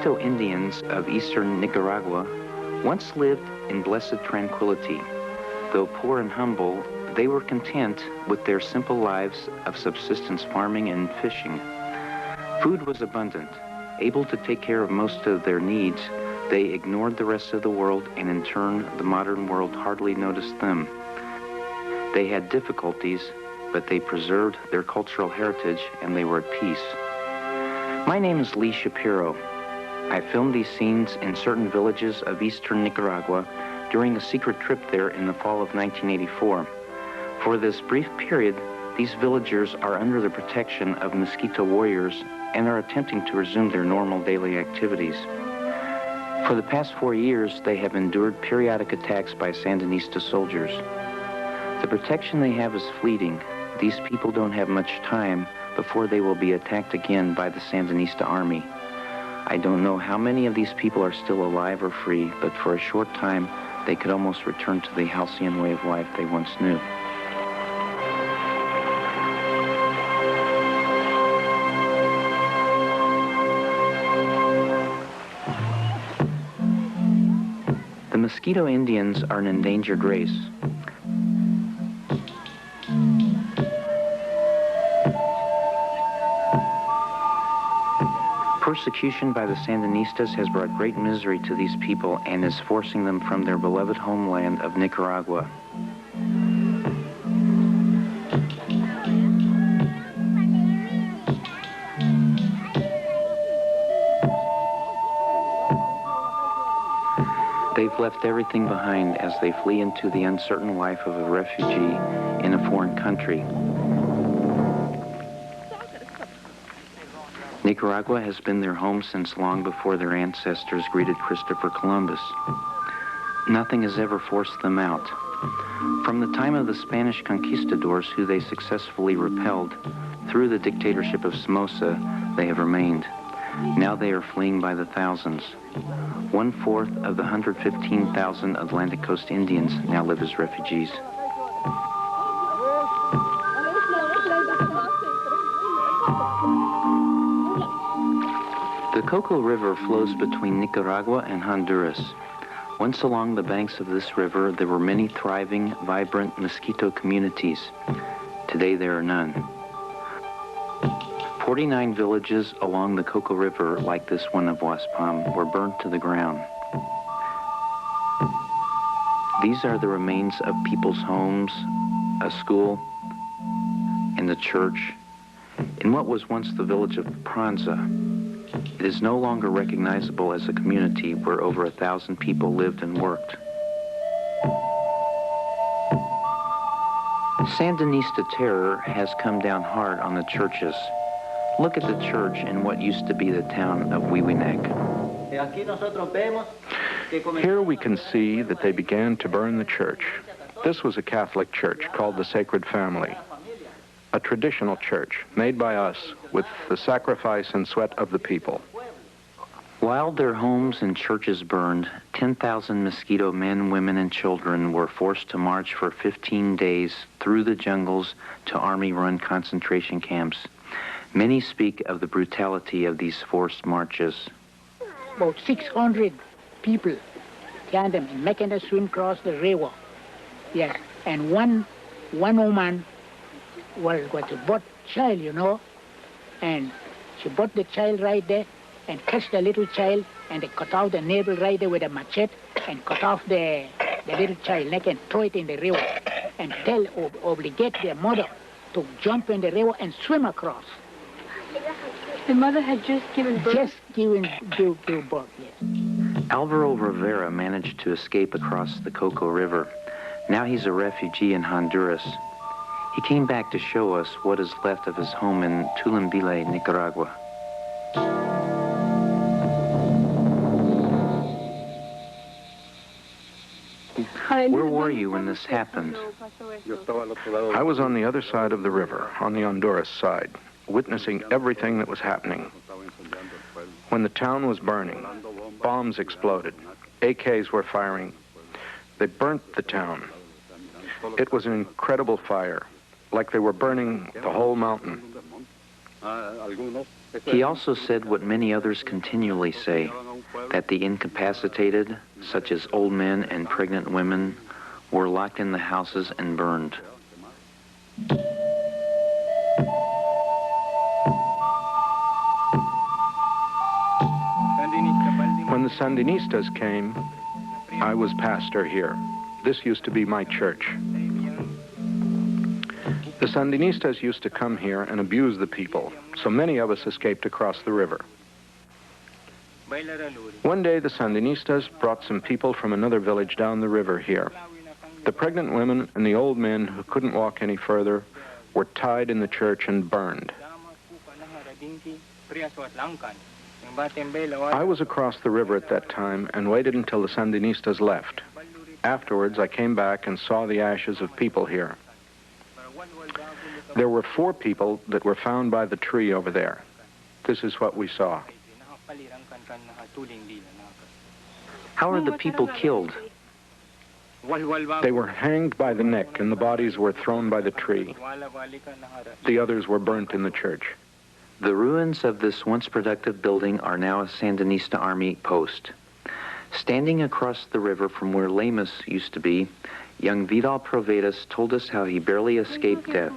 Miskito Indians of eastern Nicaragua once lived in blessed tranquility. Though poor and humble, they were content with their simple lives of subsistence farming and fishing. Food was abundant. Able to take care of most of their needs, they ignored the rest of the world, and in turn, the modern world hardly noticed them. They had difficulties, but they preserved their cultural heritage and they were at peace. My name is Lee Shapiro. I filmed these scenes in certain villages of eastern Nicaragua during a secret trip there in the fall of 1984. For this brief period, these villagers are under the protection of Miskito warriors and are attempting to resume their normal daily activities. For the past 4 years, they have endured periodic attacks by Sandinista soldiers. The protection they have is fleeting. These people don't have much time before they will be attacked again by the Sandinista army. I don't know how many of these people are still alive or free, but for a short time, they could almost return to the halcyon way of life they once knew. The Miskito Indians are an endangered race. Persecution by the Sandinistas has brought great misery to these people and is forcing them from their beloved homeland of Nicaragua. They've left everything behind as they flee into the uncertain life of a refugee in a foreign country. Nicaragua has been their home since long before their ancestors greeted Christopher Columbus. Nothing has ever forced them out. From the time of the Spanish conquistadors, who they successfully repelled, through the dictatorship of Somoza, they have remained. Now they are fleeing by the thousands. 1/4 of the 115,000 Atlantic Coast Indians now live as refugees. The Coco River flows between Nicaragua and Honduras. Once along the banks of this river, there were many thriving, vibrant Miskito communities. Today there are none. 49 villages along the Coco River, like this one of Waspam, were burned to the ground. These are the remains of people's homes, a school, and a church. In what was once the village of Pranza, it is no longer recognizable as a community where over 1,000 people lived and worked. Sandinista terror has come down hard on the churches. Look at the church in what used to be the town of Wiwinek. Here we can see that they began to burn the church. This was a Catholic church called the Sacred Family, a traditional church made by us with the sacrifice and sweat of the people. While their homes and churches burned, 10,000 Miskito men, women, and children were forced to march for 15 days through the jungles to army-run concentration camps. Many speak of the brutality of these forced marches. About 600 people can them making a swim across the river. Yes, and one woman was a bought child, you know, and she bought the child right there and catch the little child, and they cut out the navel right there with a machete and cut off the little child neck and throw it in the river and obligate their mother to jump in the river and swim across. The mother had just given birth? Just given birth, yes. Alvaro Rivera managed to escape across the Coco River. Now he's a refugee in Honduras. He came back to show us what is left of his home in Tulumbile, Nicaragua. Where were you when this happened? I was on the other side of the river, on the Honduras side, witnessing everything that was happening. When the town was burning, bombs exploded, AKs were firing. They burnt the town. It was an incredible fire, like they were burning the whole mountain. He also said what many others continually say, that the incapacitated, such as old men and pregnant women, were locked in the houses and burned. When the Sandinistas came, I was pastor here. This used to be my church. The Sandinistas used to come here and abuse the people, so many of us escaped across the river. One day the Sandinistas brought some people from another village down the river here. The pregnant women and the old men who couldn't walk any further were tied in the church and burned. I was across the river at that time and waited until the Sandinistas left. Afterwards, I came back and saw the ashes of people here. There were 4 people that were found by the tree over there. This is what we saw. How are the people killed? They were hanged by the neck and the bodies were thrown by the tree. The others were burnt in the church. The ruins of this once productive building are now a Sandinista army post. Standing across the river from where Lemus used to be, young Vidal Provedas told us how he barely escaped death.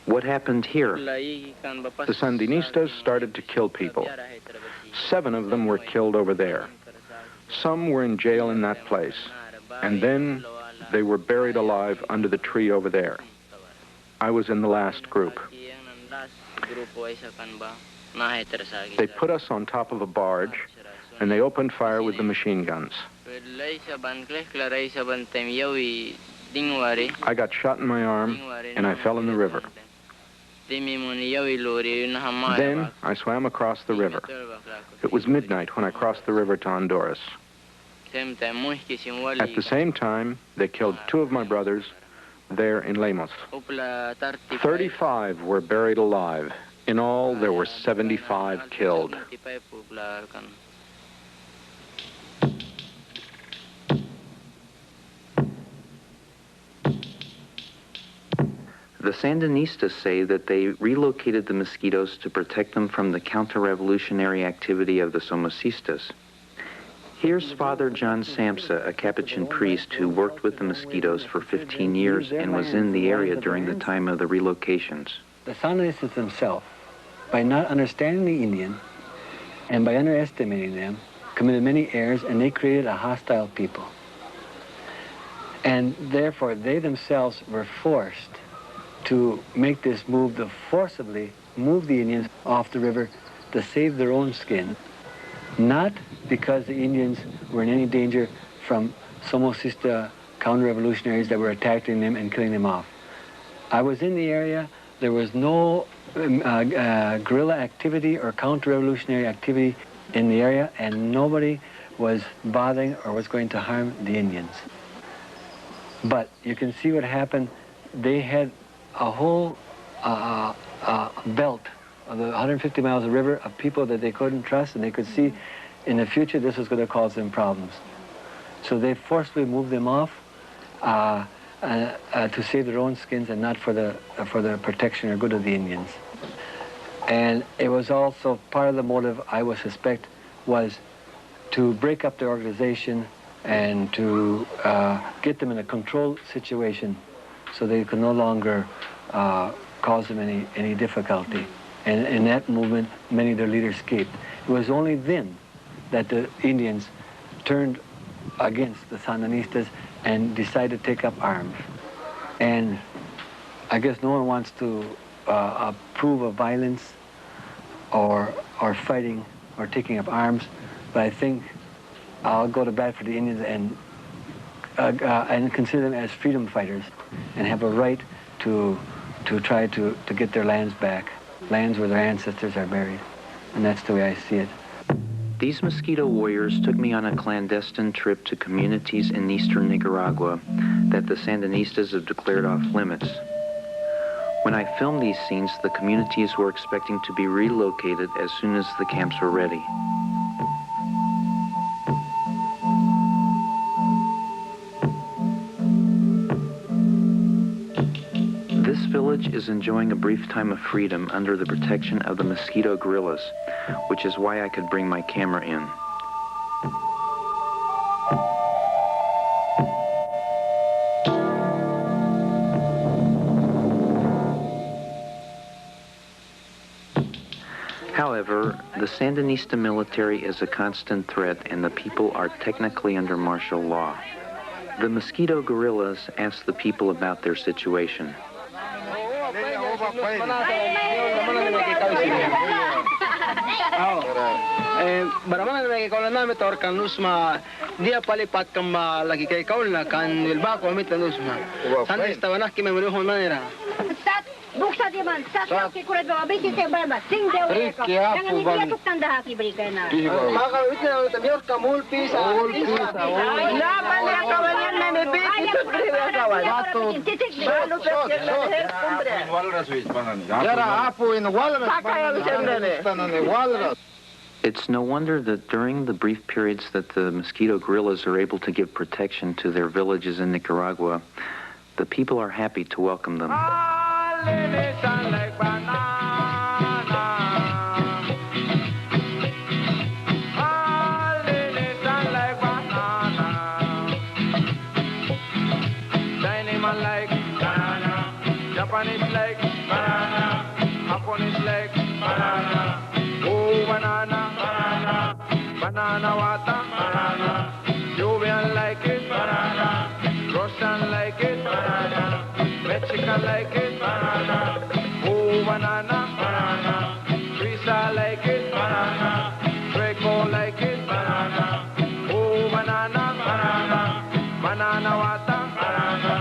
What happened here? The Sandinistas started to kill people. 7 of them were killed over there. Some were in jail in that place. And then they were buried alive under the tree over there. I was in the last group. They put us on top of a barge, and they opened fire with the machine guns. I got shot in my arm, and I fell in the river. Then I swam across the river. It was midnight when I crossed the river to Honduras. At the same time, they killed 2 of my brothers there in Lemos. 35 were buried alive. In all, there were 75 killed. The Sandinistas say that they relocated the Miskitos to protect them from the counter-revolutionary activity of the Somocistas. Here's Father John Samsa, a Capuchin priest who worked with the Miskitos for 15 years and was in the area during the time of the relocations. The Sandinistas themselves, by not understanding the Indian and by underestimating them, committed many errors, and they created a hostile people. And therefore, they themselves were forced to make this move, to forcibly move the Indians off the river to save their own skin, not because the Indians were in any danger from Somocista counter-revolutionaries that were attacking them and killing them off. I was in the area. There was no guerrilla activity or counter-revolutionary activity in the area, and nobody was bothering or was going to harm the Indians. But you can see what happened. They had a whole belt of the 150 miles of river of people that they couldn't trust, and they could see in the future this was going to cause them problems. So they forcibly moved them off to save their own skins and not for the protection or good of the Indians. And it was also part of the motive, I would suspect, was to break up their organization and to get them in a controlled situation so they could no longer cause them any difficulty. And in that movement, many of their leaders escaped. It was only then that the Indians turned against the Sandinistas and decided to take up arms. And I guess no one wants to approve of violence or fighting or taking up arms, but I think I'll go to bat for the Indians and consider them as freedom fighters and have a right to try to get their lands back, lands where their ancestors are buried. And that's the way I see it. These Miskito warriors took me on a clandestine trip to communities in eastern Nicaragua that the Sandinistas have declared off limits. When I filmed these scenes, the communities were expecting to be relocated as soon as the camps were ready. This village is enjoying a brief time of freedom under the protection of the mosquito guerrillas, which is why I could bring my camera in. However, the Sandinista military is a constant threat and the people are technically under martial law. The mosquito guerrillas ask the people about their situation. Baraman lagi kau na metor kan nusma dia palipat kamba lagi kay kau na kan ilba ko mit nusma sandes tawanak ki memori hon manera sat buksa di man sat ki kurat ba bisi se barba sing de we ka nang ni dia tuk tanda ha ki brika na maka utna ta bior kamul pisa na manya kawanyan na me bisi tut brika kawan batu balu yara apu in walras walras. It's no wonder that during the brief periods that the mosquito guerrillas are able to give protection to their villages in Nicaragua, the people are happy to welcome them. Japanese like banana, Japanese like banana, oh banana, banana, banana water, banana, Cuban like it, banana, Russian like it, banana, Mexican like it, banana, oh banana, banana, Teresa like it, banana, Draco like it, banana, oh banana, banana, banana water, banana,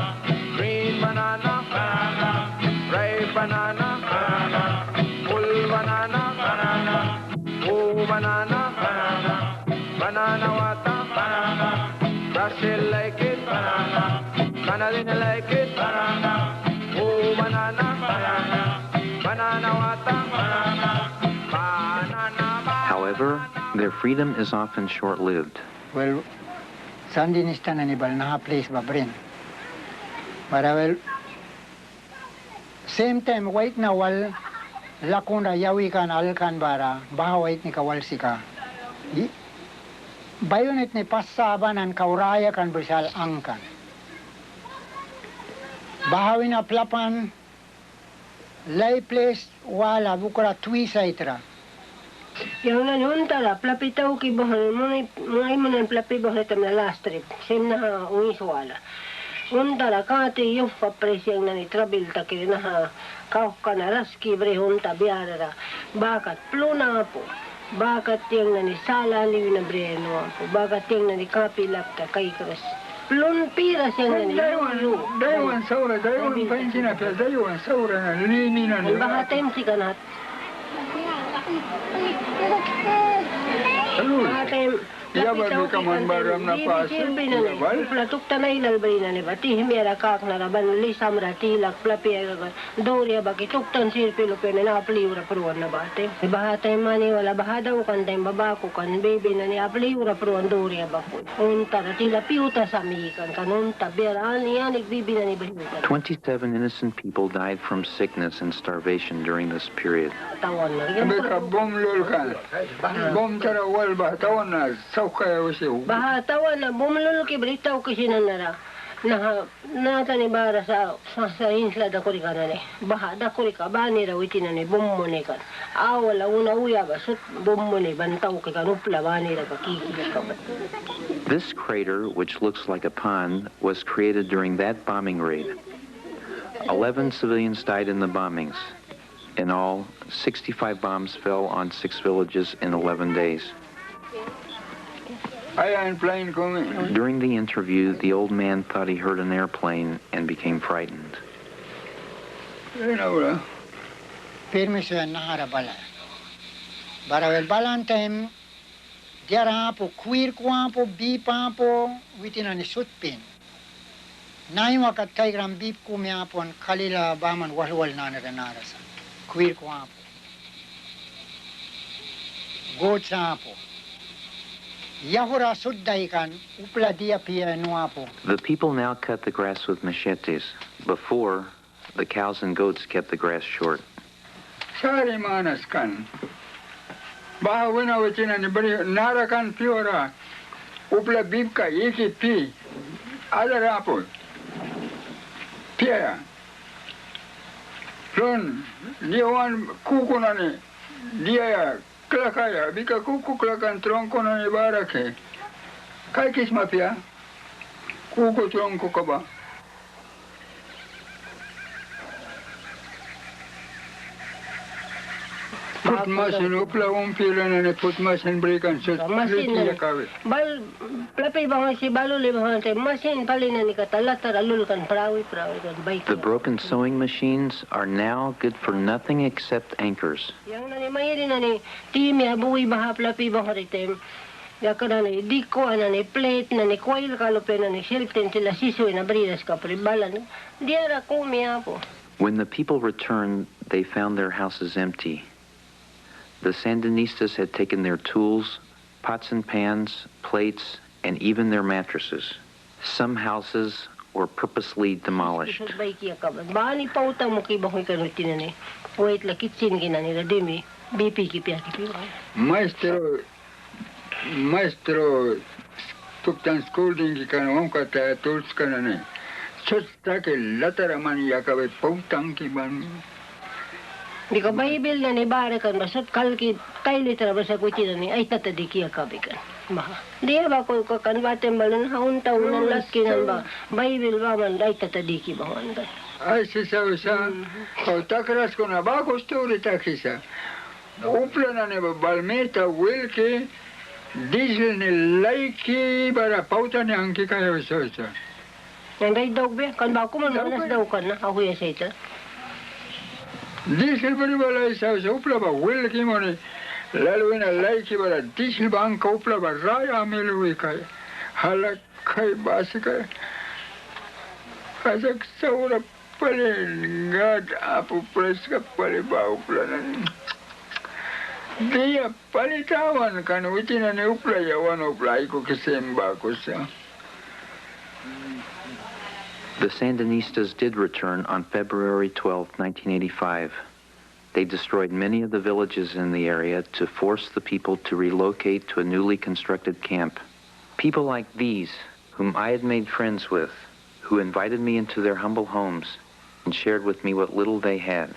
green banana, banana, ripe banana, banana, full banana, banana, oh banana, banana, banana water, banana, Brazil like it, banana, Canadian like it, banana, oh banana, banana, banana water, banana, banana. However, their freedom is often short-lived. Well, Sandinista na nibal na place ba brin. Para well, same time white na wal lakunda yawi kan alkan bara baha white ni kawal sika. Bayonet ni pasaban an kauraya kan bersal angkan. Bahawin na plapan lay place wala bukura twi saitra. Yang na hunta la plapitaw ki bohon mo man plapi bohon tam na last trip. Sem na unis wala. Hunta la kati yung papresyang na ni trabil ta ki na kau kana raski bre hunta biara bakat pluna po. Bakat yang na ni sala liwi na bre no po. Bakat yang na ni kapilap ta kay kras. Plun pira siyang na ni Daywan saura, daywan pansina ka, daywan saura na lini na ni. Bahatem si kanat. Bahatem. Ya baru kaman baram na pasu. Platuk tanay lalbay na ni bati himera kak na raban lisam ratilak plapi doria baki tuktan sirpilo pero na apliura pruan na bate. Bahatay mani wala bahadaw kan tay babako kan baby na ni apliura pruan doria bako. Unta ratila piuta sa mikan kanunta beran yan igbibi na ni bahiuta. 27 innocent people died from sickness and starvation during this period. Tawan na. Beka bom lol kan. Bom tara wal ba tawan na. Bahatawan na bumulol ki britaw kasi nanara na tanibara sa insla da kuri kanane baha da kuri ka bani ra witina ne bummone kan awala una uya ba sut bummone bantaw ka kanupla bani ra bakiki ka. This crater, which looks like a pond, was created during that bombing raid. 11 civilians died in the bombings. In all, 65 bombs fell on 6 villages in 11 days. During the interview, the old man thought he heard an airplane and became frightened. Permission nahara bala. Barawel balan time, diara po queer po bipa po witina ni sutpin. Nai wakat kay gram bip kumya po kalila baman walwal na narasa. Queer po. Gocha po. The people now cut the grass with machetes. Before, the cows and goats kept the grass short. Sari manas kan. Baha wina wachina ni bari nara kan piora. Upla bibka iki pi. Ada rapo. Pia. Lon dia wan kuku nani. Dia klakaya bika kuku klakan tronco nani barake. Kai kis mafia. Kuku tronco kaba. Put machine upla pila nani put machine break and shut. Machine bal plapi bang si balu le bang machine pali nani katalata alul kan prawi kan bike. The broken sewing machines are now good for nothing except anchors. Yang nani mayri nani timi abui baha plapi bang haritem. Yaka nani diko nani plate nani coil kalope nani shelf ten sila sisu na bridas ka pribalan. Diara kumia po. When the people returned, they found their houses empty. The Sandinistas had taken their tools, pots and pans, plates, and even their mattresses. Some houses were purposely demolished. Maestro, took down scolding, you can walk at the tools canane. Just take a letter of money, Yakabe, Poutanki man. Di ko Bible na ni barakan basot kalki tay litra basa kutina ni ay tatadiki akabikan. Maha. Di ba ko kan batem balon haun taw nan lakinan ba Bible ba man ay tatadiki ba man ba. Ay sisa ko takras ko na ba ko story takisa. Upla na ne balmeta wilke diesel ni laiki bara pauta ni angki kayo sa. Yang dai dog be kan ba ko man nas daw kan na ako ya sa ita. Diesel bari bala isa upla ba wel ki mone lalu na laiki bara diesel bank upla ba raya melu kai hala kai basika kasak saura pale ngad apu preska pale ba upla na dia pale tawan kan witina ne upla ya wan upla iko kisemba ko sa. The Sandinistas did return on February 12, 1985. They destroyed many of the villages in the area to force the people to relocate to a newly constructed camp. People like these, whom I had made friends with, who invited me into their humble homes and shared with me what little they had.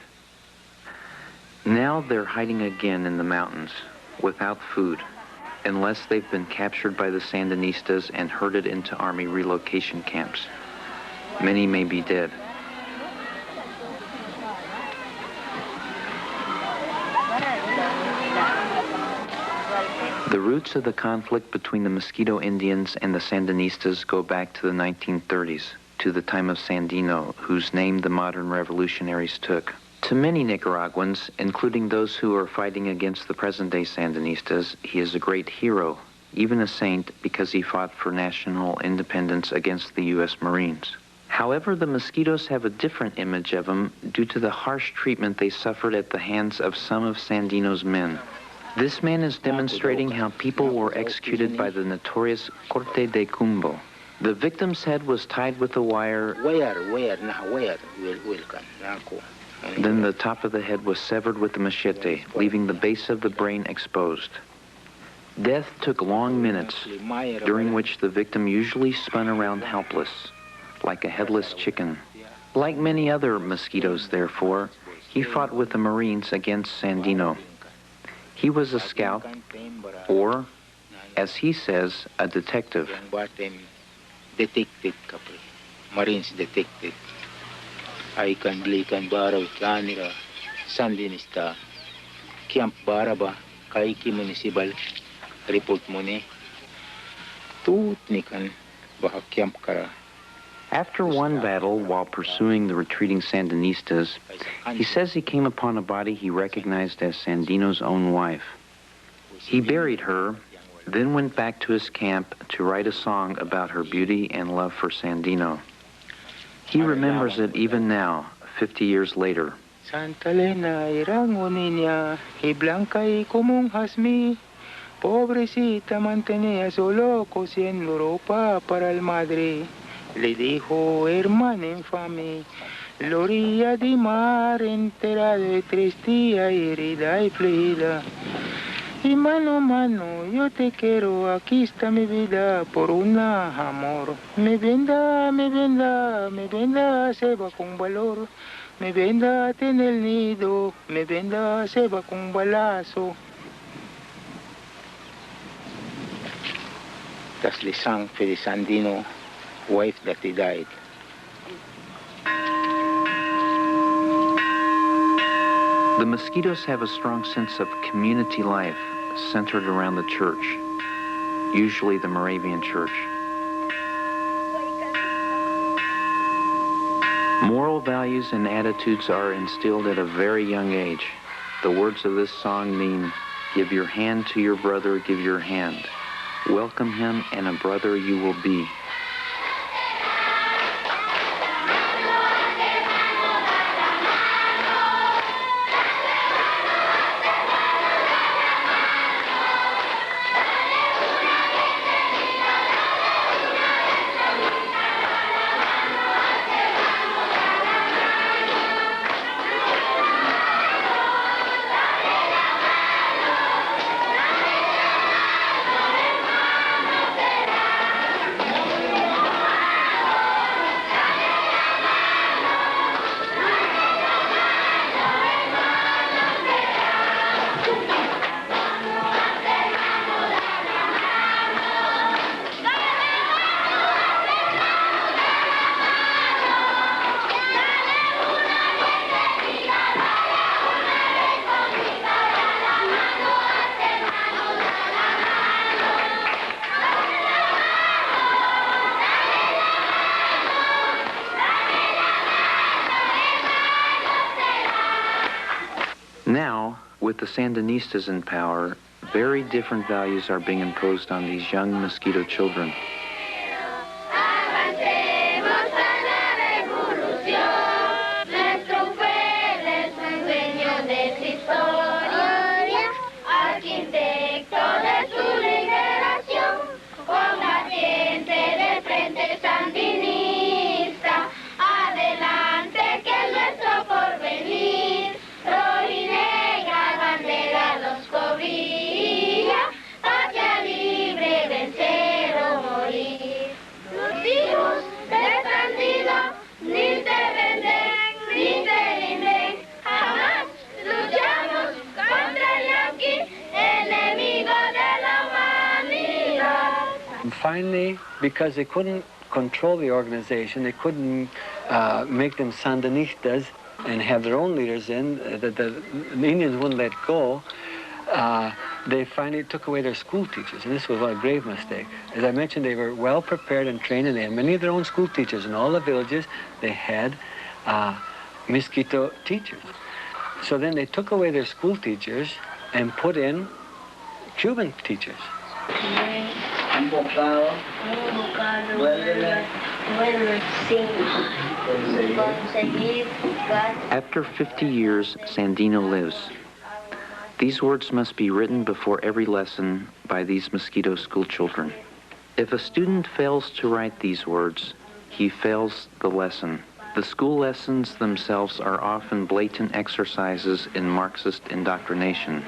Now they're hiding again in the mountains, without food, unless they've been captured by the Sandinistas and herded into army relocation camps. Many may be dead. The roots of the conflict between the Miskito Indians and the Sandinistas go back to the 1930s, to the time of Sandino, whose name the modern revolutionaries took. To many Nicaraguans, including those who are fighting against the present-day Sandinistas, he is a great hero, even a saint, because he fought for national independence against the U.S. Marines. However, the Miskitos have a different image of him due to the harsh treatment they suffered at the hands of some of Sandino's men. This man is demonstrating how people were executed by the notorious Corte de Cumbo. The victim's head was tied with a wire. Then the top of the head was severed with a machete, leaving the base of the brain exposed. Death took long minutes, during which the victim usually spun around helpless, like a headless chicken. Like many other Miskitos, therefore, he fought with the Marines against Sandino. He was a scout, or, as he says, a detective. Marines detective. I can baraw kanira Sandinista Camp Baraba Kaiki Municipal report mo ni tut ni kan baka camp kara. After one battle while pursuing the retreating Sandinistas, he says he came upon a body he recognized as Sandino's own wife. He buried her, then went back to his camp to write a song about her beauty and love for Sandino. He remembers it even now, 50 years later. Santa Elena irangonin niya, iblankay kumunghas mi, pobrecita mantenía solo cosiendo ropa para el madre. Le dijo, hermana infame, l'orilla di mar entera de tristía, herida y fluida. Y mano a mano yo te quiero, aquí está mi vida por un amor. Me venda, me venda, me venda, se va con valor. Me venda en el nido, me venda, se va con balazo. Das li sang for the Sandino wife that he died. The Miskitos have a strong sense of community life centered around the church, usually the Moravian church. Moral values and attitudes are instilled at a very young age. The words of this song mean, give your hand to your brother, give your hand. Welcome him, and a brother you will be. Now, with the Sandinistas in power, very different values are being imposed on these young Miskito children. Finally, because they couldn't control the organization, they couldn't make them Sandinistas and have their own leaders in, the Indians wouldn't let go, they finally took away their school teachers, and this was a grave mistake. As I mentioned, they were well prepared and trained, and they had many of their own school teachers. In all the villages, they had Miskito teachers. So then they took away their school teachers and put in Cuban teachers. After 50 years, Sandino lives. These words must be written before every lesson by these Miskito school children. If a student fails to write these words, he fails the lesson. The school lessons themselves are often blatant exercises in Marxist indoctrination.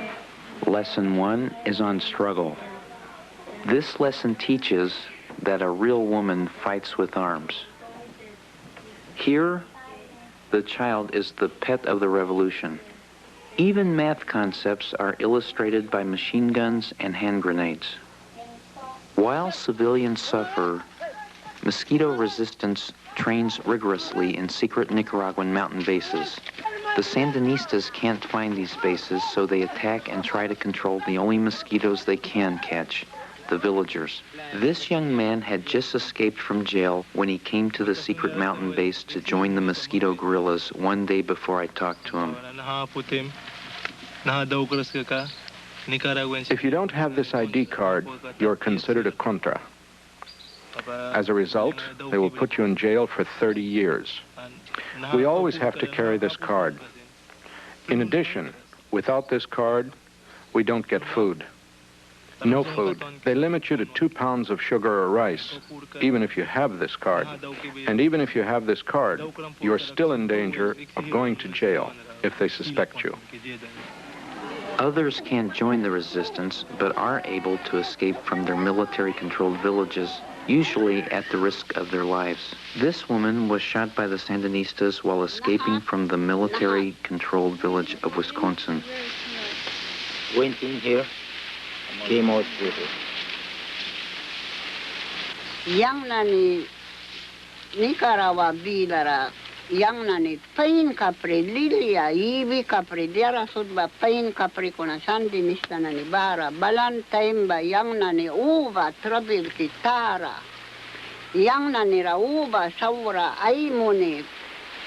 Lesson 1 is on struggle. This lesson teaches that a real woman fights with arms. Here, the child is the pet of the revolution. Even math concepts are illustrated by machine guns and hand grenades. While civilians suffer, Miskito resistance trains rigorously in secret Nicaraguan mountain bases. The Sandinistas can't find these bases, so they attack and try to control the only mosquitoes they can catch, the villagers. This young man had just escaped from jail when he came to the secret mountain base to join the Miskito guerrillas one day before I talked to him. If you don't have this ID card, you're considered a contra. As a result, they will put you in jail for 30 years. We always have to carry this card. In addition, without this card, we don't get food. No food. They limit you to 2 pounds of sugar or rice, even if you have this card. And even if you have this card, you're still in danger of going to jail if they suspect you. Others can't join the resistance, but are able to escape from their military-controlled villages, usually at the risk of their lives. This woman was shot by the Sandinistas while escaping from the military-controlled village of Wisconsin. Went in here, came out with it. Yang nani Nicaragua bilara, yang nani pain kapre lilia, ibi kapre diara sudba pain kapre kuna Sandinista nani bara, balan taimba yang nani uva trabil kitara, yang nani ra uva saura aimuni,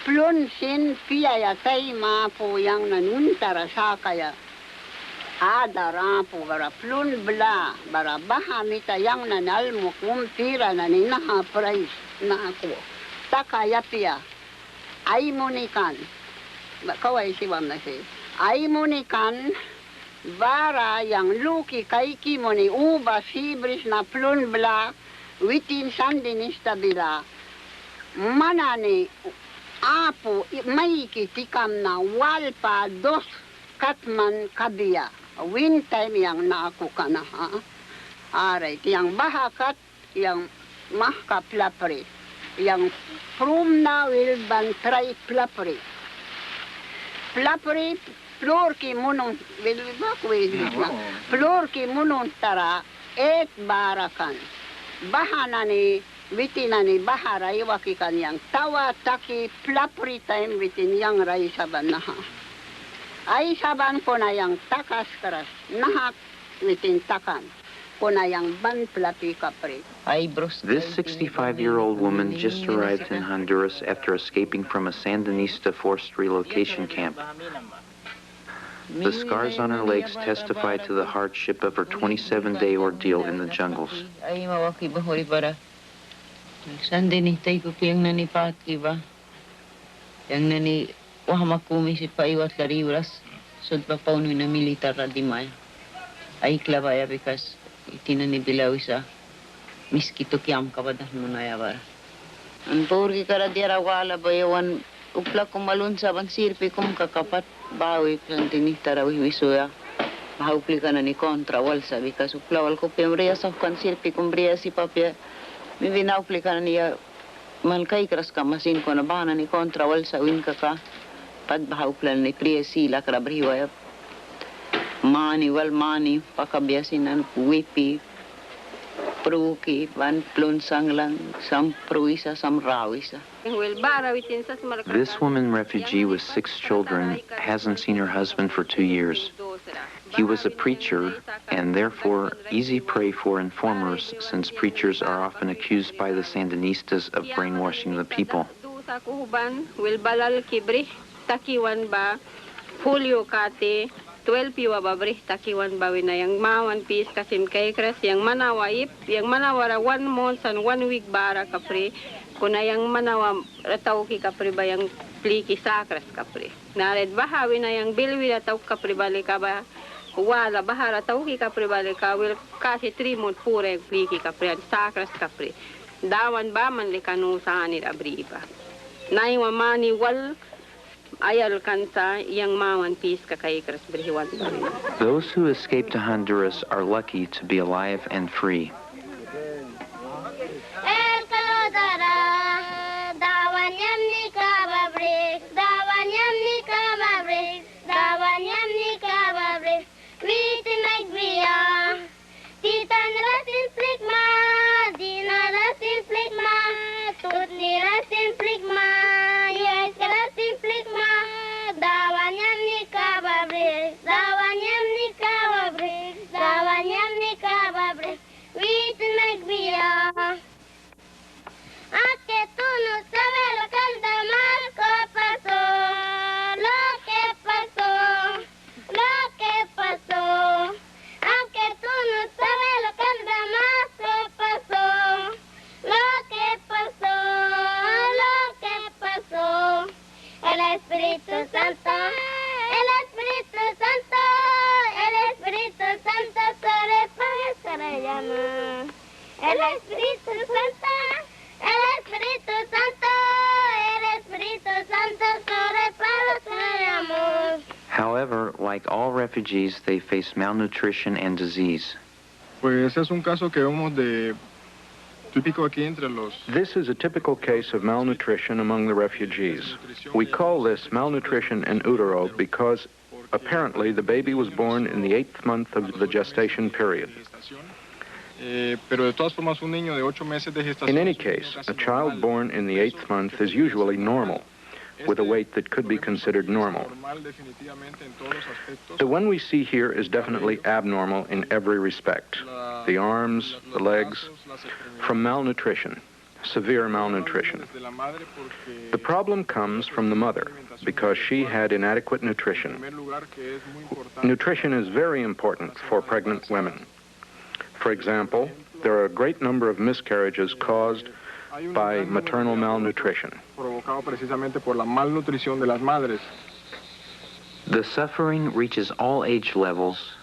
plun sin pia ya taima po yang nani untara sakaya. Ada rapo bara plun bla bara bahamita yang na nalmo kumpira na ni naha price na ako taka yapia ay munikan kawai si wam na si ay munikan bara yang luki kaiki moni uba sibris na plun bla witin Sandinista bila manani apo maiki tikam na walpa dos katman kabia win time yang naako ka na ha. Aray, yang bahakat, yang mahka plapre, yang prum na will ban try plapre. Plapre, plor ki munong, plor ki munong tara, et barakan. Bahanani, witinani baharay wakikan yang tawa taki plapre time witin yang ray saban na ha. Ay saban ko na yang takas keras, nahak witin takan, ko na yang ban plapi kapre. This 65-year-old woman just arrived in Honduras after escaping from a Sandinista forced relocation camp. The scars on her legs testify to the hardship of her 27-day ordeal in the jungles. Sandinista ko yang nani pati ba, yang nani wahamakumi si paiwat lariuras, sud pa pauno na militar radimay. Ay klabaya because itinani bilaw isa Miskito kiam kabadah munayawar. Ang purgi kara diara wala bayawan upla kumalun sa ban sirpi kum kakapat bawi Sandinista rawi wisuya. Mahaupli ka na ni kontra walsa because upla wal ko pemria sa kan sirpi kum bria si papya. Mi vinaupli ka na niya malkay kras ka masin ko na bana ni kontra walsa win ka. Pad bahauplan ni priya sila karabriwa mani wal mani pakabiasin an wipi pruki van plun sanglang sam pruisa sam rawisa. This woman refugee with 6 children hasn't seen her husband for 2 years. He was a preacher and therefore easy prey for informers since preachers are often accused by the Sandinistas of brainwashing the people. Takiwan ba folio kate 12 piwa babri takiwan ba wina yang mawan pis kasim kay kras yang manawaip yang manawara 1 month and 1 week bara kapre kuna yang manawa rataw ki kapre ba yang pliki sakras kapre nared bahawi na yang bilwi rataw kapre balika ba wala bahara taw ki kapre balika will kasi 3 month pure pliki kapre sakras kapre dawan ba man likanu sa anir abriba nay mani wal ayal kansa yang mawan pis kakay kras berhiwan. Those who escape to Honduras are lucky to be alive and free. Padre llama. El Espíritu Santo, el Espíritu Santo, el Espíritu Santo sobre Padre tenemos. However, like all refugees, they face malnutrition and disease. Pues es un caso que vemos de típico aquí entre los. This is a typical case of malnutrition among the refugees. We call this malnutrition in utero because apparently the baby was born in the 8th month of the gestation period. Pero de todas formas, un niño de 8 meses de gestación. In any case, a child born in the 8th month is usually normal, with a weight that could be considered normal. The one we see here is definitely abnormal in every respect. The arms, the legs, from malnutrition, severe malnutrition. The problem comes from the mother, because she had inadequate nutrition. Nutrition is very important for pregnant women. For example, there are a great number of miscarriages caused by maternal malnutrition. The suffering reaches all age levels,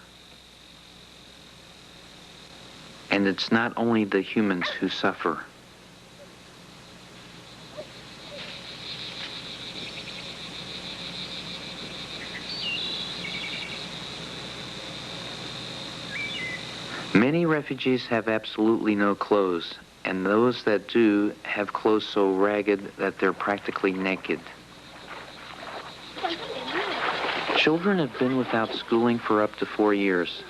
and it's not only the humans who suffer. Many refugees have absolutely no clothes, and those that do have clothes so ragged that they're practically naked. Children have been without schooling for up to 4 years,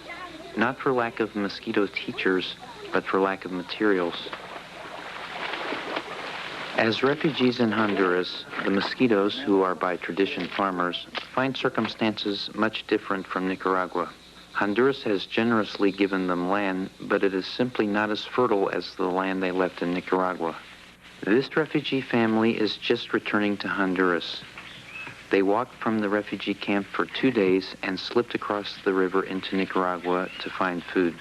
not for lack of Miskito teachers, but for lack of materials. As refugees in Honduras, the Miskitos, who are by tradition farmers, find circumstances much different from Nicaragua. Honduras has generously given them land, but it is simply not as fertile as the land they left in Nicaragua. This refugee family is just returning to Honduras. They walked from the refugee camp for 2 days and slipped across the river into Nicaragua to find food.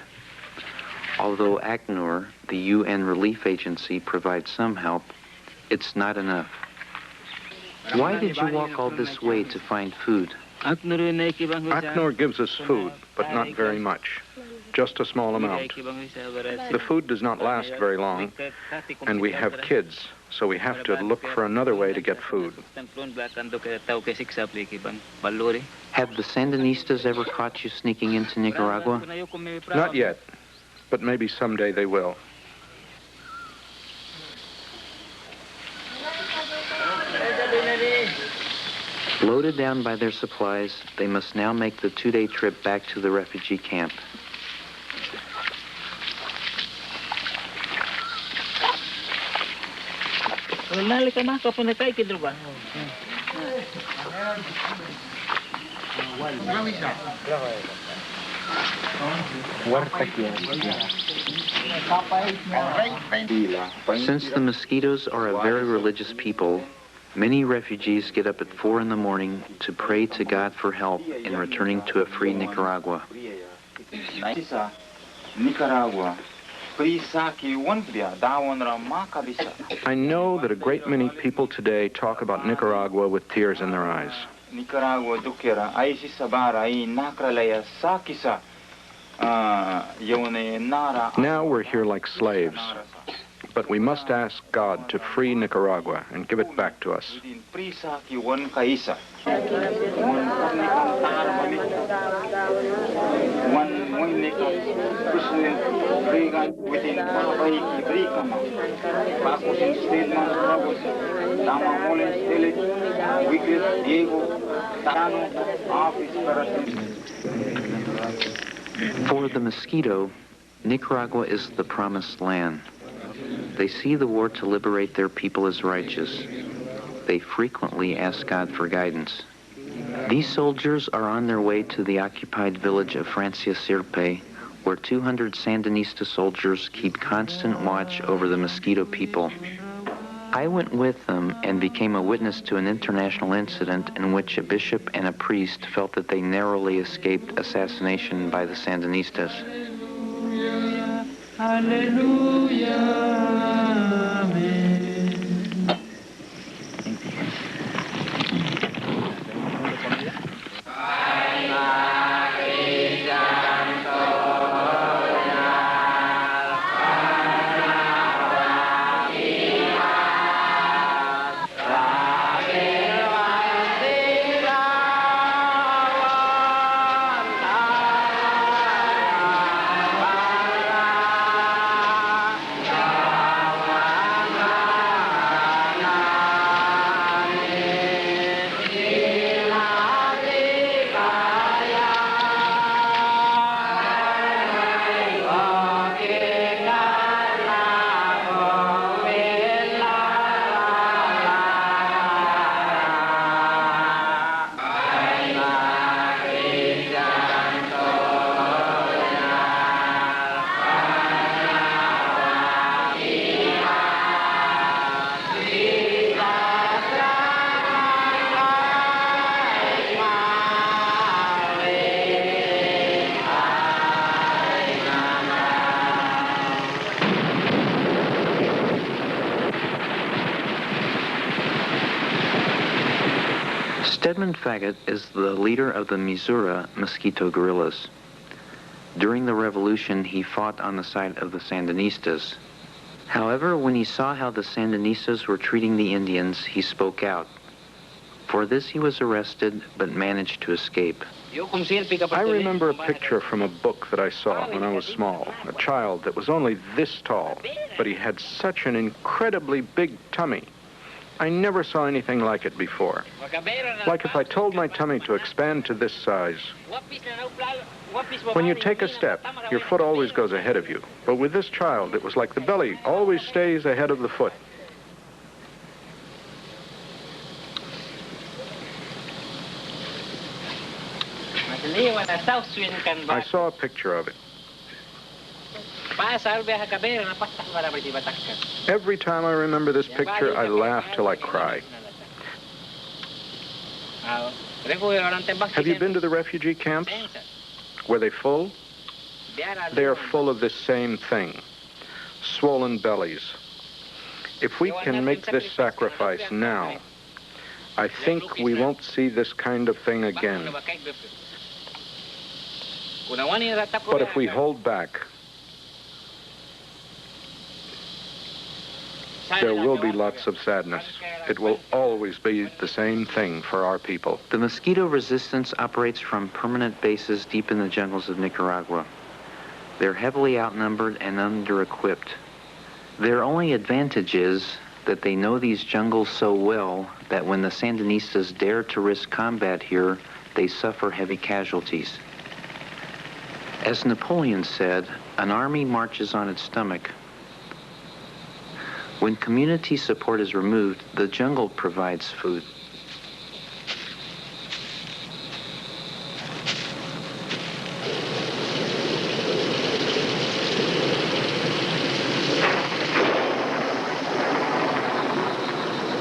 Although ACNUR, the UN relief agency, provides some help, it's not enough. Why did you walk all this way to find food? ACNUR gives us food, but not very much, just a small amount. The food does not last very long, and we have kids, so we have to look for another way to get food. Have the Sandinistas ever caught you sneaking into Nicaragua? Not yet, but maybe someday they will. Loaded down by their supplies, they must now make the 2-day trip back to the refugee camp. Since the Miskitos are a very religious people, many refugees get up at 4 in the morning to pray to God for help in returning to a free Nicaragua. I know that a great many people today talk about Nicaragua with tears in their eyes. Now we're here like slaves. But we must ask God to free Nicaragua and give it back to us. For the Miskito, Nicaragua is the promised land. They see the war to liberate their people as righteous. They frequently ask God for guidance. These soldiers are on their way to the occupied village of Francia Sirpe, where 200 Sandinista soldiers keep constant watch over the Miskito people. I went with them and became a witness to an international incident in which a bishop and a priest felt that they narrowly escaped assassination by the Sandinistas. Hallelujah, amen. Stedman Faggett is the leader of the Missouri Miskito guerrillas. During the revolution, he fought on the side of the Sandinistas. However, when he saw how the Sandinistas were treating the Indians, he spoke out. For this, he was arrested, but managed to escape. I remember a picture from a book that I saw when I was small. A child that was only this tall, but he had such an incredibly big tummy. I never saw anything like it before. Like if I told my tummy to expand to this size. When you take a step, your foot always goes ahead of you. But with this child, it was like the belly always stays ahead of the foot. I saw a picture of it. Every time I remember this picture, I laugh till I cry. Have you been to the refugee camps? Were they full? They are full of this same thing, swollen bellies. If we can make this sacrifice now, I think we won't see this kind of thing again. But if we hold back, there will be lots of sadness. It will always be the same thing for our people. The Mosquito resistance operates from permanent bases deep in the jungles of Nicaragua. They're heavily outnumbered and under-equipped. Their only advantage is that they know these jungles so well that when the Sandinistas dare to risk combat here, they suffer heavy casualties. As Napoleon said, an army marches on its stomach. When community support is removed, the jungle provides food.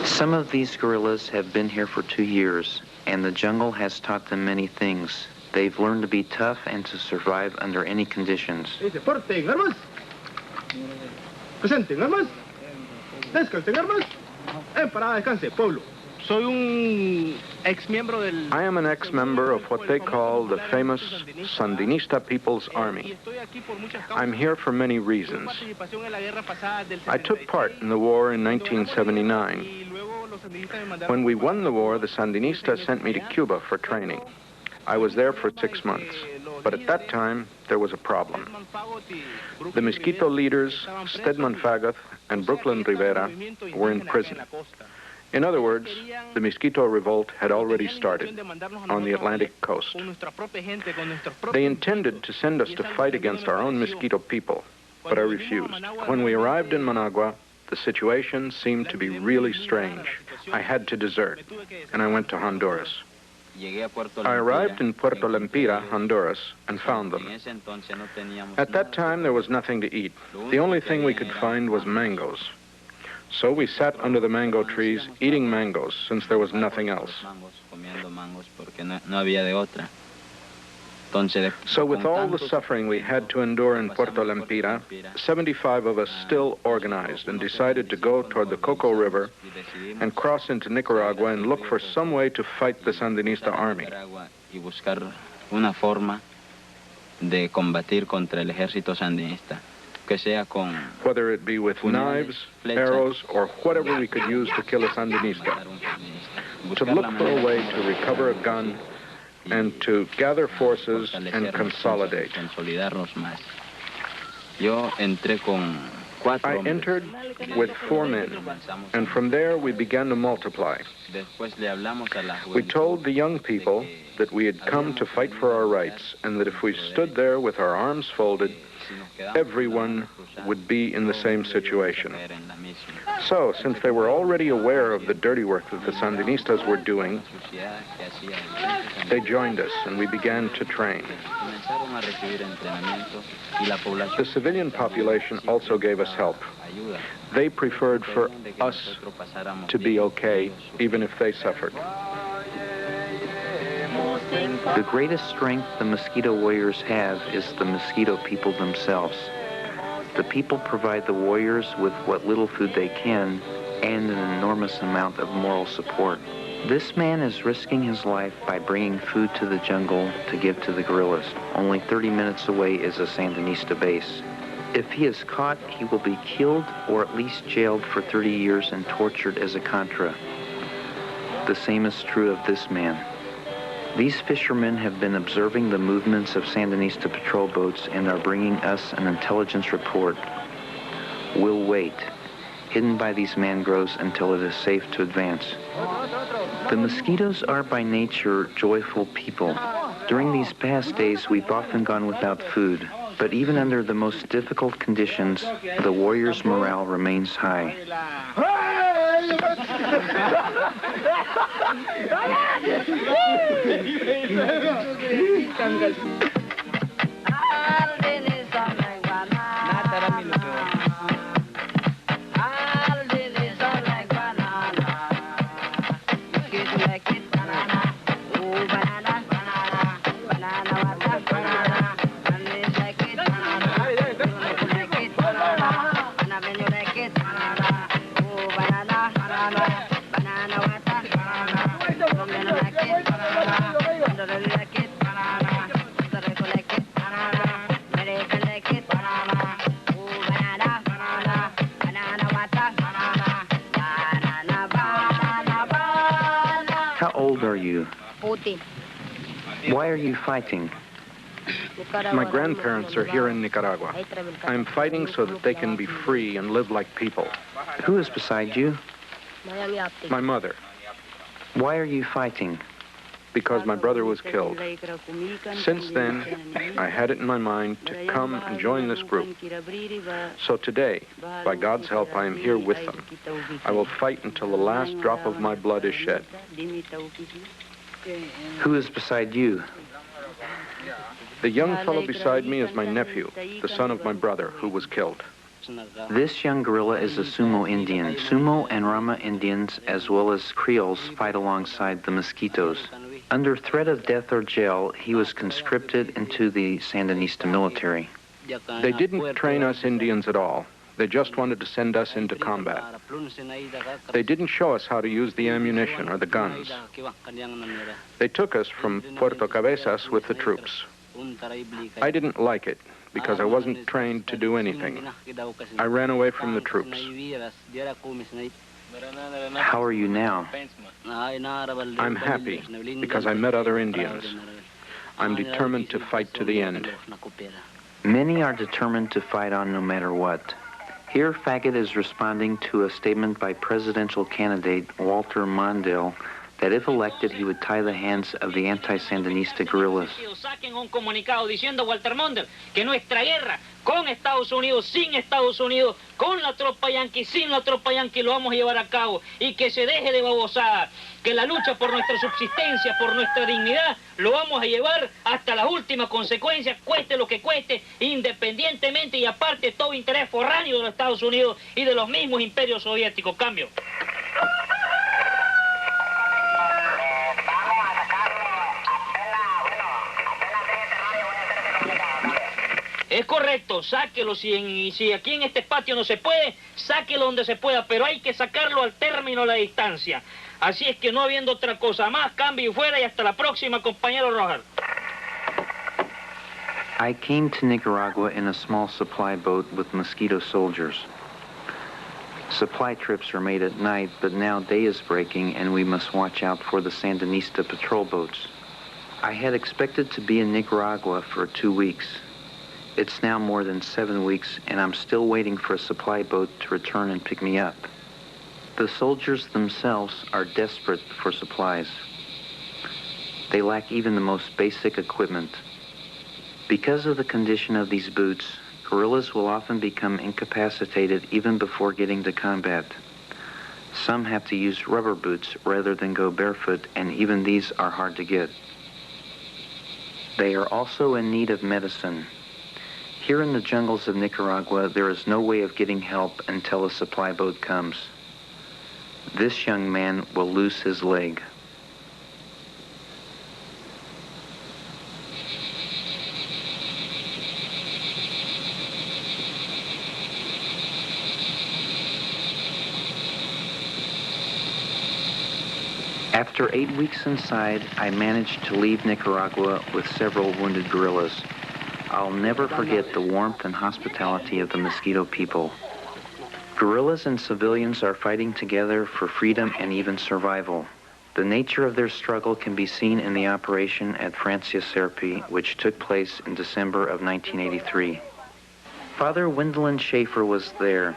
Some of these guerrillas have been here for 2 years, and the jungle has taught them many things. They've learned to be tough and to survive under any conditions. I am an ex-member of what they call the famous Sandinista People's Army. I'm here for many reasons. I took part in the war in 1979. When we won the war, the Sandinistas sent me to Cuba for training. I was there for 6 months, but at that time, there was a problem. The Miskito leaders, Stedman Faggett and Brooklyn Rivera, were in prison. In other words, the Miskito revolt had already started on the Atlantic coast. They intended to send us to fight against our own Miskito people, but I refused. When we arrived in Managua, the situation seemed to be really strange. I had to desert, and I went to Honduras. I arrived in Puerto Lempira, Honduras, and found them. At that time, there was nothing to eat. The only thing we could find was mangoes. So we sat under the mango trees, eating mangoes, since there was nothing else. So with all the suffering we had to endure in Puerto Lempira, 75 of us still organized and decided to go toward the Coco River and cross into Nicaragua and look for some way to fight the Sandinista army. Whether it be with knives, arrows, or whatever we could use to kill a Sandinista. To look for a way to recover a gun and to gather forces and consolidate. I entered with 4 men, and from there we began to multiply. We told the young people that we had come to fight for our rights, and that if we stood there with our arms folded, everyone would be in the same situation. So, since they were already aware of the dirty work that the Sandinistas were doing, they joined us and we began to train. The civilian population also gave us help. They preferred for us to be okay, even if they suffered. The greatest strength the Mosquito warriors have is the Mosquito people themselves. The people provide the warriors with what little food they can and an enormous amount of moral support. This man is risking his life by bringing food to the jungle to give to the guerrillas. Only 30 minutes away is a Sandinista base. If he is caught, he will be killed or at least jailed for 30 years and tortured as a Contra. The same is true of this man. These fishermen have been observing the movements of Sandinista patrol boats and are bringing us an intelligence report. We'll wait, hidden by these mangroves until it is safe to advance. The mosquitoes are by nature joyful people. During these past days, we've often gone without food, but even under the most difficult conditions, the warriors' morale remains high. How old are you? 14. Why are you fighting? My grandparents are here in Nicaragua. I'm fighting so that they can be free and live like people. Who is beside you? My mother, Why are you fighting? because my brother was killed. Since then, I had it in my mind to come and join this group. So today, by God's help, I am here with them. I will fight until the last drop of my blood is shed. Who is beside you? The young fellow beside me is my nephew, the son of my brother, who was killed. This young guerrilla is a Sumo Indian. Sumo and Rama Indians, as well as Creoles, fight alongside the Mosquitoes. Under threat of death or jail, he was conscripted into the Sandinista military. They didn't train us Indians at all. They just wanted to send us into combat. They didn't show us how to use the ammunition or the guns. They took us from Puerto Cabezas with the troops. I didn't like it because I wasn't trained to do anything. I ran away from the troops. How are you now? I'm happy because I met other Indians. I'm determined to fight to the end. Many are determined to fight on no matter what. Here, Faggot is responding to a statement by presidential candidate Walter Mondale that if elected, he would tie the hands of the anti-Sandinista guerrillas. Saquen un comunicado diciendo Walter Mondale que nuestra guerra con Estados Unidos, sin Estados Unidos, con la tropa yanqui, sin la tropa yanqui, lo vamos a llevar a cabo y que se deje de babosada, que la lucha por nuestra subsistencia, por nuestra dignidad, lo vamos a llevar hasta la última consecuencia, cueste lo que cueste, independientemente y aparte de todo interés foráneo de los Estados Unidos y de los mismos imperios soviéticos. Cambio. Es correcto, sáquelo, si aquí en este patio no se puede, sáquelo donde se pueda, pero hay que sacarlo al término de la distancia. Así es que no habiendo otra cosa más, cambio y fuera y hasta la próxima, compañero Rojas. I came to Nicaragua in a small supply boat with Miskito soldiers. Supply trips are made at night, but now day is breaking and we must watch out for the Sandinista patrol boats. I had expected to be in Nicaragua for 2 weeks. It's now more than 7 weeks, and I'm still waiting for a supply boat to return and pick me up. The soldiers themselves are desperate for supplies. They lack even the most basic equipment. Because of the condition of these boots, guerrillas will often become incapacitated even before getting to combat. Some have to use rubber boots rather than go barefoot, and even these are hard to get. They are also in need of medicine. Here in the jungles of Nicaragua, there is no way of getting help until a supply boat comes. This young man will lose his leg. After 8 weeks inside, I managed to leave Nicaragua with several wounded guerrillas. I'll never forget the warmth and hospitality of the Miskito people. Guerrillas and civilians are fighting together for freedom and even survival. The nature of their struggle can be seen in the operation at Francia Serpi, which took place in December of 1983. Father Wendelin Schaefer was there.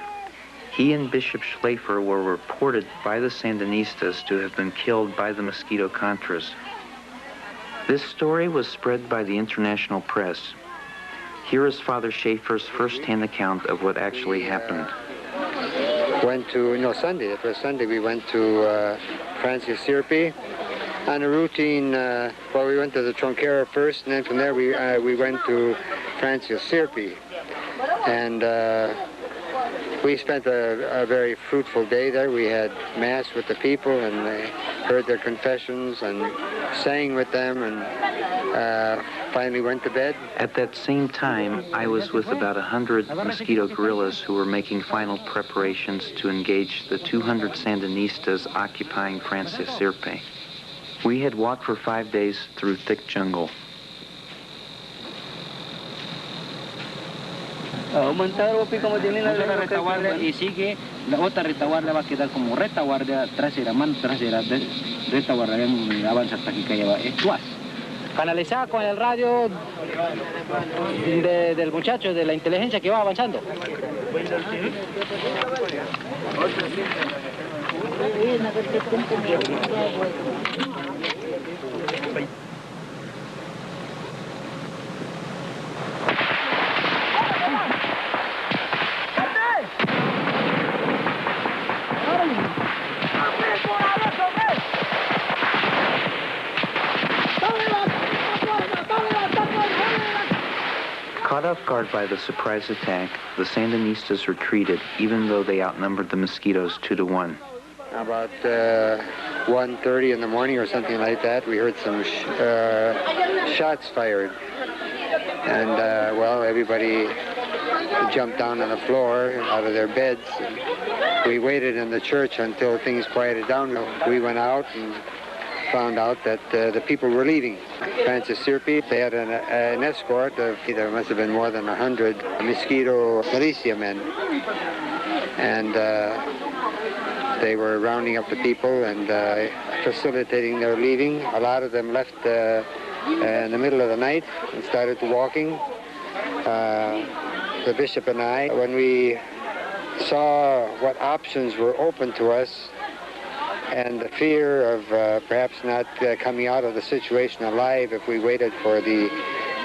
He and Bishop Schleifer were reported by the Sandinistas to have been killed by the Mosquito Contras. This story was spread by the international press. Here is Father Schaefer's first-hand account of what actually happened. Sunday, the first Sunday we went to Francia Serpi on a routine, we went to the Tronquera first, and then from there we went to Francia Serpi. And we spent a very fruitful day there. We had Mass with the people, and they heard their confessions and sang with them, and finally went to bed. At that same time, I was with about 100 Mosquito guerrillas who were making final preparations to engage the 200 Sandinistas occupying Francia Serpi. We had walked for 5 days through thick jungle. Aumentar o pico modilina de la retaguardia y sigue la otra retaguardia va a quedar como retaguardia trasera, mano trasera de retaguardia avanza hasta aquí que lleva estuas. Canalizada con el radio del muchacho, de la inteligencia que va avanzando. Caught off guard by the surprise attack, the Sandinistas retreated, even though they outnumbered the Mosquitoes 2-1. About 1:30 in the morning or something like that, we heard some shots fired. And, everybody jumped down on the floor out of their beds. We waited in the church until things quieted down. We went out and found out that the people were leaving. Francia Serpi, they had an escort of, there must have been more than 100 Miskito militia men. And they were rounding up the people and facilitating their leaving. A lot of them left in the middle of the night and started walking. The bishop and I, when we saw what options were open to us, and the fear of perhaps not coming out of the situation alive if we waited for the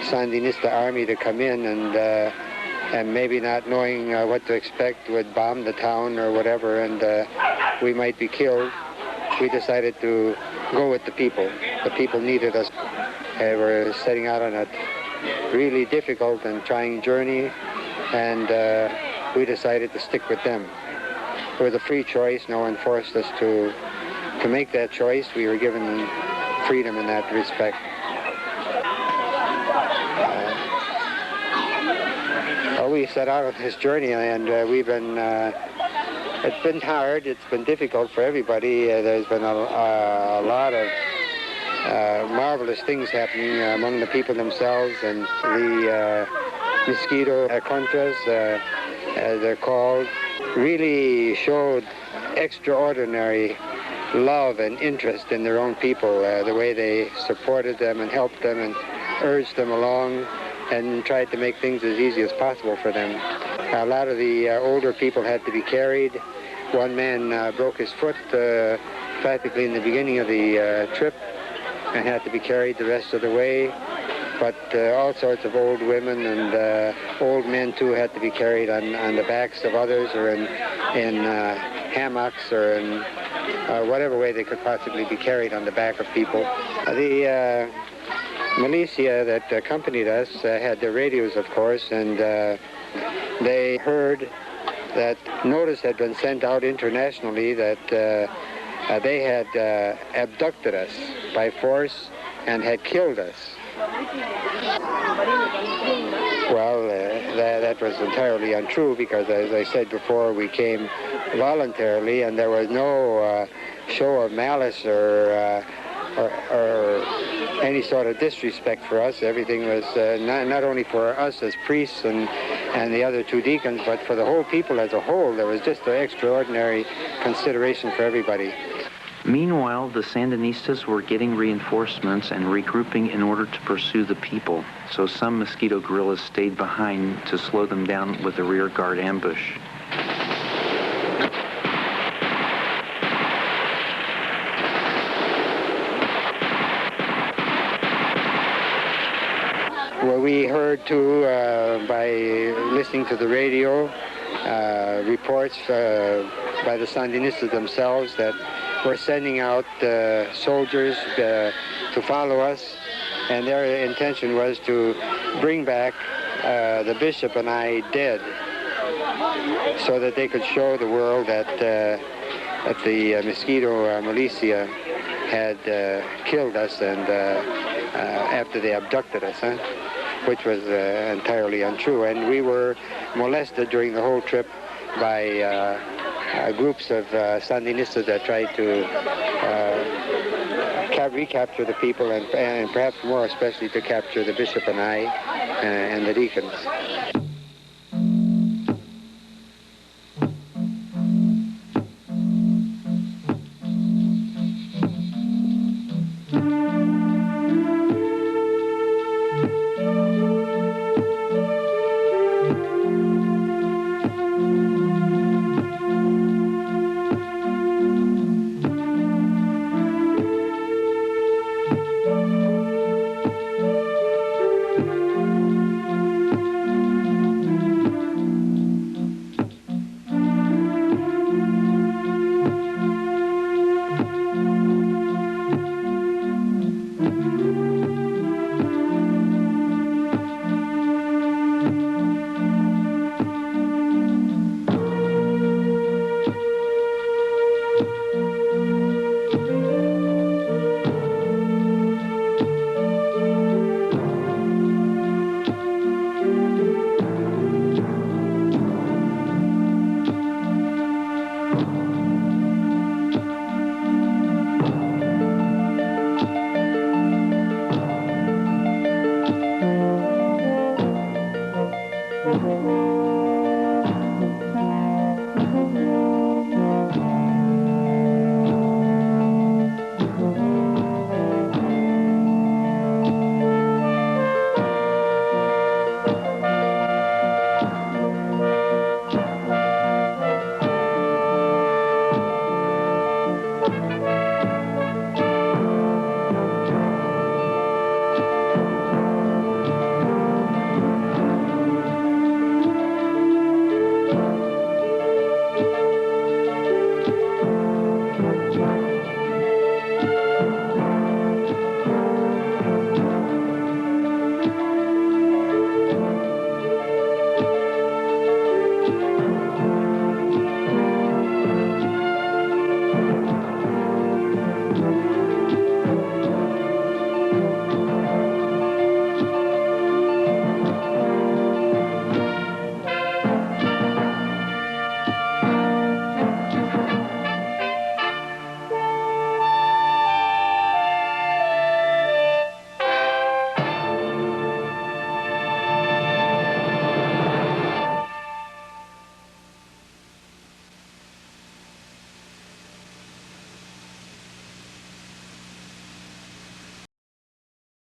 Sandinista army to come in and maybe not knowing what to expect, would bomb the town or whatever, and we might be killed, we decided to go with the people. The people needed us. We're setting out on a really difficult and trying journey, and we decided to stick with them. It was a free choice. No one forced us to make that choice. We were given freedom in that respect. We set out on this journey, and we've been, it's been hard, it's been difficult for everybody. There's been a lot of marvelous things happening among the people themselves, and the Mosquito Contras, as they're called, really showed extraordinary love and interest in their own people, the way they supported them and helped them and urged them along and tried to make things as easy as possible for them. A lot of the older people had to be carried. One man broke his foot practically in the beginning of the trip and had to be carried the rest of the way. But all sorts of old women and old men too had to be carried on the backs of others, or in hammocks, or in whatever way they could possibly be carried on the back of people. The militia that accompanied us had their radios, of course, and they heard that notice had been sent out internationally that they had abducted us by force and had killed us. Well, that was entirely untrue, because, as I said before, we came voluntarily, and there was no show of malice or any sort of disrespect for us. Everything was not only for us as priests and the other two deacons, but for the whole people as a whole. There was just an extraordinary consideration for everybody. Meanwhile, the Sandinistas were getting reinforcements and regrouping in order to pursue the people, so some Mosquito guerrillas stayed behind to slow them down with a rear guard ambush. Well, we heard too, by listening to the radio, reports by the Sandinistas themselves that we're sending out soldiers to follow us, and their intention was to bring back the bishop and I dead, so that they could show the world that the Miskito militia had killed us and after they abducted us, which was entirely untrue. And we were molested during the whole trip by groups of Sandinistas that tried to recapture the people and perhaps more especially to capture the bishop and I and the deacons.